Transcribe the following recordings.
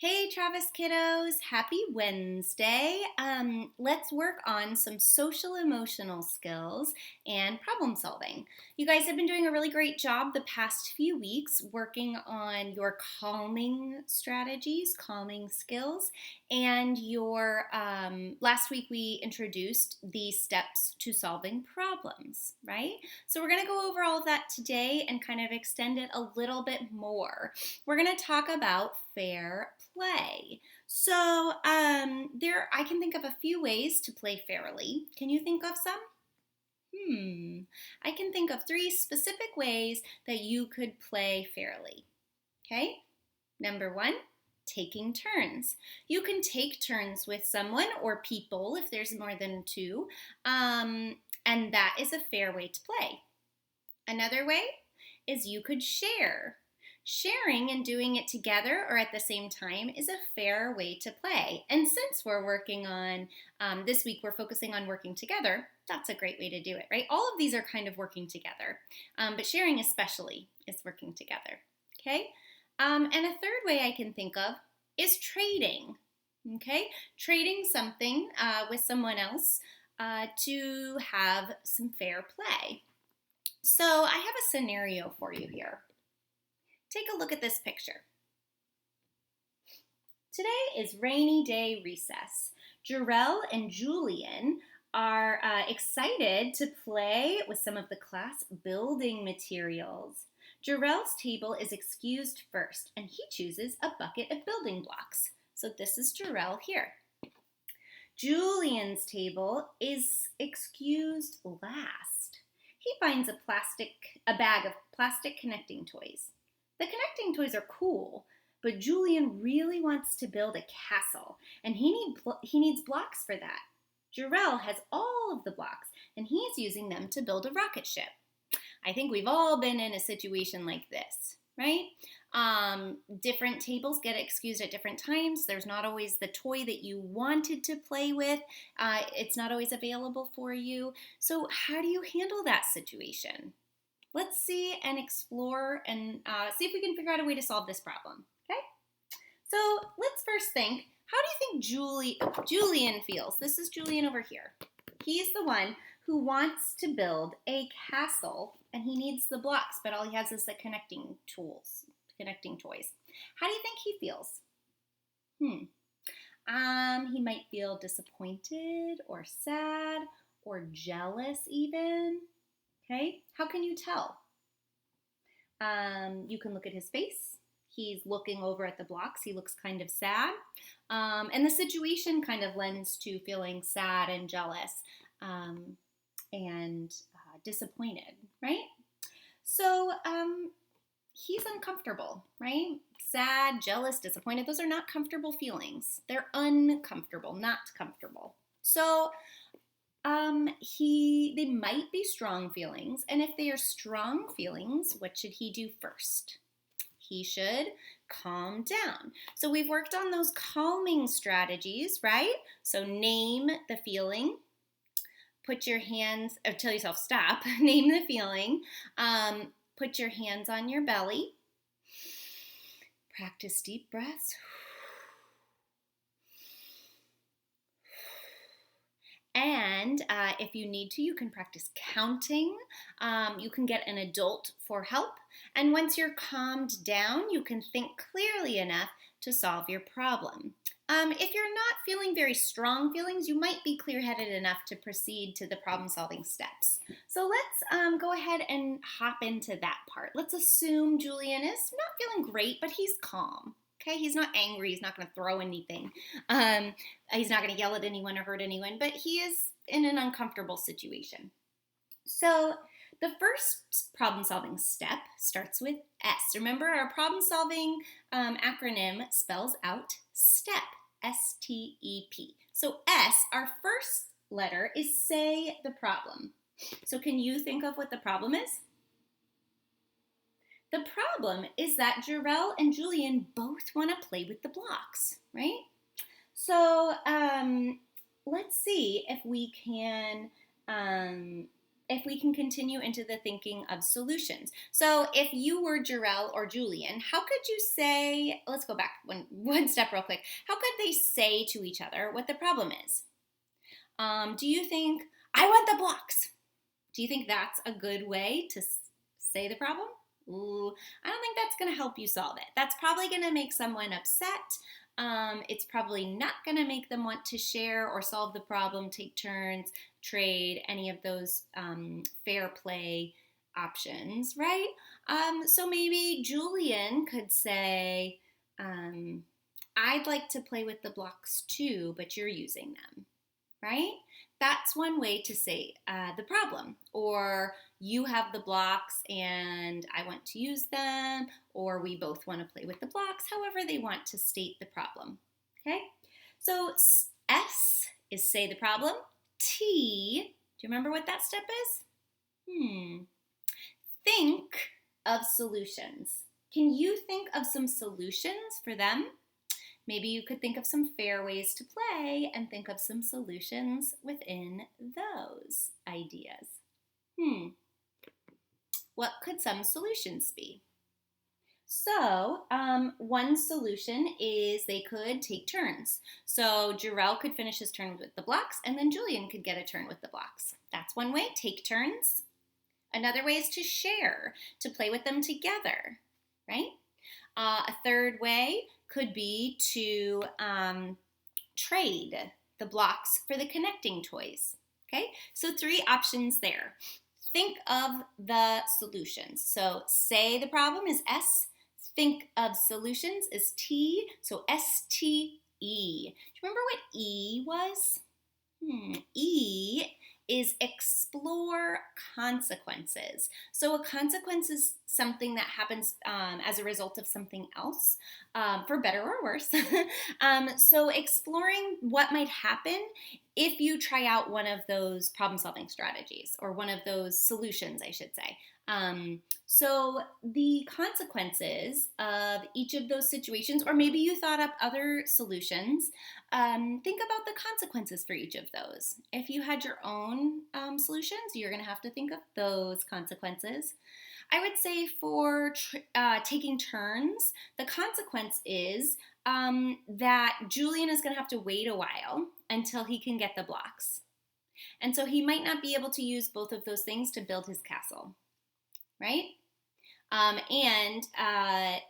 Hey Travis kiddos, happy Wednesday. Let's work on some social emotional skills and problem solving. You guys have been doing a really great job the past few weeks working on your calming strategies, calming skills, and your last week we introduced the steps to solving problems, right? So we're going to go over all of that today and kind of extend it a little bit more. We're going to talk about fair play. So I can think of a few ways to play fairly. Can you think of some? I can think of three specific ways that you could play fairly. Okay? Number one, taking turns. You can take turns with someone or people if there's more than two, and that is a fair way to play. Another way is you could share. Sharing and doing it together or at the same time is a fair way to play. And since we're working on, this week we're focusing on working together, that's a great way to do it, right? All of these are kind of working together, but sharing especially is working together, okay? And a third way I can think of is trading, okay? Trading something with someone else to have some fair play. So I have a scenario for you here. Take a look at this picture. Today is rainy day recess. Jarell and Julian are excited to play with some of the class building materials. Jarell's table is excused first, and he chooses a bucket of building blocks. So this is Jarell here. Julian's table is excused last. He finds a bag of plastic connecting toys. The connecting toys are cool, but Julian really wants to build a castle, and he needs blocks for that. Jarell has all of the blocks, and he's using them to build a rocket ship. I think we've all been in a situation like this, right? Different tables get excused at different times. There's not always the toy that you wanted to play with. It's not always available for you. So how do you handle that situation? Let's see and explore and see if we can figure out a way to solve this problem, okay? So let's first think, how do you think Julian feels? This is Julian over here. He's the one who wants to build a castle, and he needs the blocks, but all he has is the connecting toys. How do you think he feels? He might feel disappointed or sad or jealous even. Okay, how can you tell? You can look at his face. He's looking over at the blocks. He looks kind of sad. And the situation kind of lends to feeling sad and jealous and disappointed, right? So he's uncomfortable, right? Sad, jealous, disappointed. Those are not comfortable feelings. They're uncomfortable, not comfortable. So they might be strong feelings, and if they are strong feelings, what should he do first? He should calm down. So we've worked on those calming strategies, right? So name the feeling, put your hands, or tell yourself stop, name the feeling, put your hands on your belly, practice deep breaths. And if you need to, you can practice counting. You can get an adult for help. And once you're calmed down, you can think clearly enough to solve your problem. If you're not feeling very strong feelings, you might be clear-headed enough to proceed to the problem-solving steps. So let's go ahead and hop into that part. Let's assume Julian is not feeling great, but he's calm. Okay, he's not angry. He's not going to throw anything. He's not going to yell at anyone or hurt anyone, but he is in an uncomfortable situation. So the first problem-solving step starts with S. Remember, our problem-solving acronym spells out STEP, S-T-E-P. So S, our first letter, is say the problem. So can you think of what the problem is? The problem is that Jarell and Julian both want to play with the blocks, right? So let's see if we can if we can continue into the thinking of solutions. So if you were Jarell or Julian, how could you say, let's go back one step real quick. How could they say to each other what the problem is? Do you think, I want the blocks? Do you think that's a good way to say the problem? Ooh, I don't think that's going to help you solve it. That's probably going to make someone upset. It's probably not going to make them want to share or solve the problem, take turns, trade, any of those fair play options, right? So maybe Julian could say, I'd like to play with the blocks too, but you're using them, right? That's one way to say the problem. Or you have the blocks and I want to use them, or we both want to play with the blocks, however they want to state the problem. Okay? So S is say the problem. T, do you remember what that step is? Think of solutions. Can you think of some solutions for them? Maybe you could think of some fair ways to play and think of some solutions within those ideas. What could some solutions be? So one solution is they could take turns. So Jarell could finish his turn with the blocks and then Julian could get a turn with the blocks. That's one way, take turns. Another way is to share, to play with them together, right? A third way could be to trade the blocks for the connecting toys. Okay, so 3 options there. Think of the solutions. So say the problem is S. Think of solutions is T. So S-T-E. Do you remember what E was? E is explore consequences. So a consequence is something that happens as a result of something else, for better or worse. So exploring what might happen if you try out one of those problem-solving strategies, or one of those solutions, I should say. So the consequences of each of those situations, or maybe you thought up other solutions, think about the consequences for each of those. If you had your own solutions, you're going to have to think of those consequences. I would say for taking turns, the consequence is that Julian is going to have to wait a while until he can get the blocks. And so he might not be able to use both of those things to build his castle, right? And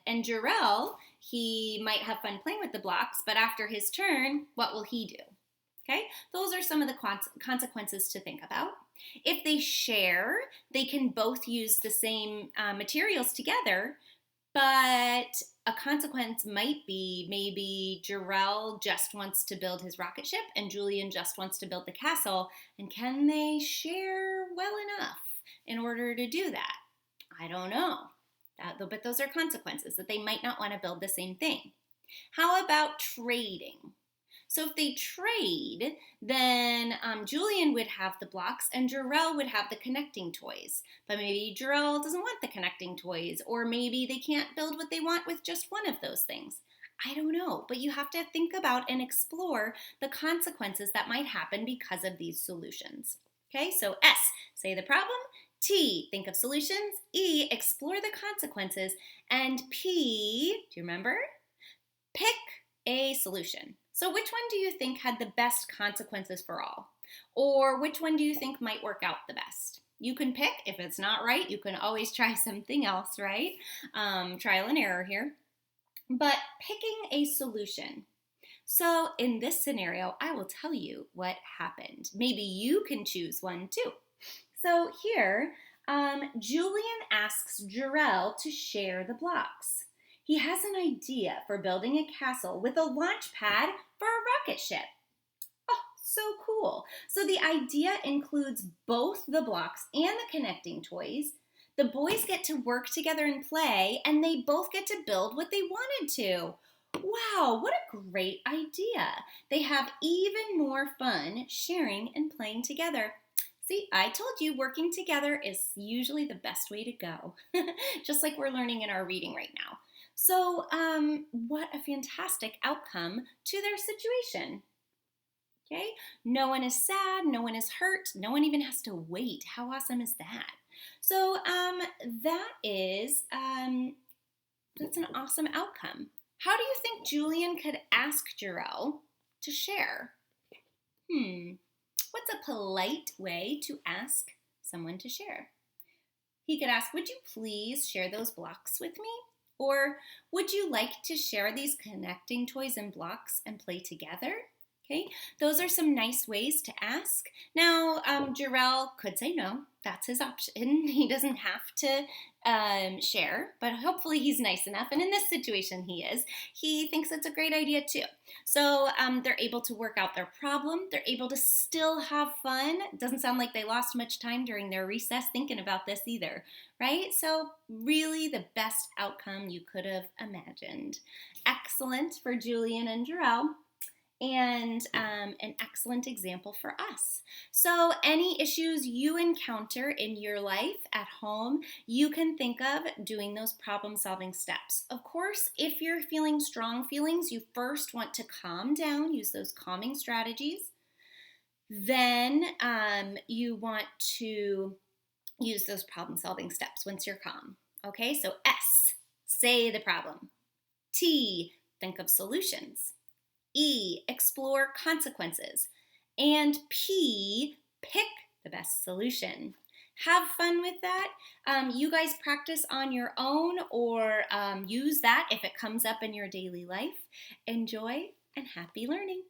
Jarell, he might have fun playing with the blocks, but after his turn, what will he do? Okay, those are some of the consequences to think about. If they share, they can both use the same materials together, but a consequence might be maybe Jarell just wants to build his rocket ship and Julian just wants to build the castle, and can they share well enough in order to do that? I don't know, but those are consequences, that they might not want to build the same thing. How about trading? So if they trade, then Julian would have the blocks and Jarell would have the connecting toys. But maybe Jarell doesn't want the connecting toys, or maybe they can't build what they want with just one of those things. I don't know, but you have to think about and explore the consequences that might happen because of these solutions. Okay, so S, say the problem. T, think of solutions. E, explore the consequences. And P, do you remember? Pick a solution. So which one do you think had the best consequences for all? Or which one do you think might work out the best? You can pick. If it's not right, you can always try something else, right? Trial and error here. But picking a solution. So in this scenario, I will tell you what happened. Maybe you can choose one too. So here, Julian asks Jarell to share the blocks. He has an idea for building a castle with a launch pad for a rocket ship. Oh, so cool. So the idea includes both the blocks and the connecting toys. The boys get to work together and play, and they both get to build what they wanted to. Wow, what a great idea. They have even more fun sharing and playing together. See, I told you working together is usually the best way to go, just like we're learning in our reading right now. So what a fantastic outcome to their situation. Okay? No one is sad, no one is hurt, no one even has to wait. How awesome is that? So that's an awesome outcome. How do you think Julian could ask Jarell to share? What's a polite way to ask someone to share? He could ask, would you please share those blocks with me? Or would you like to share these connecting toys and blocks and play together? Okay, those are some nice ways to ask. Now, Jarell could say no. That's his option. He doesn't have to share, but hopefully he's nice enough. And in this situation, he is. He thinks it's a great idea too. So they're able to work out their problem. They're able to still have fun. It doesn't sound like they lost much time during their recess thinking about this either, right? So really the best outcome you could have imagined. Excellent for Julian and Jarell. And an excellent example for us. So any issues you encounter in your life at home, you can think of doing those problem-solving steps. Of course, if you're feeling strong feelings, you first want to calm down, use those calming strategies. Then you want to use those problem-solving steps once you're calm. Okay, so S, say the problem. T, think of solutions. E, explore consequences. And P, pick the best solution. Have fun with that. You guys practice on your own or use that if it comes up in your daily life. Enjoy and happy learning.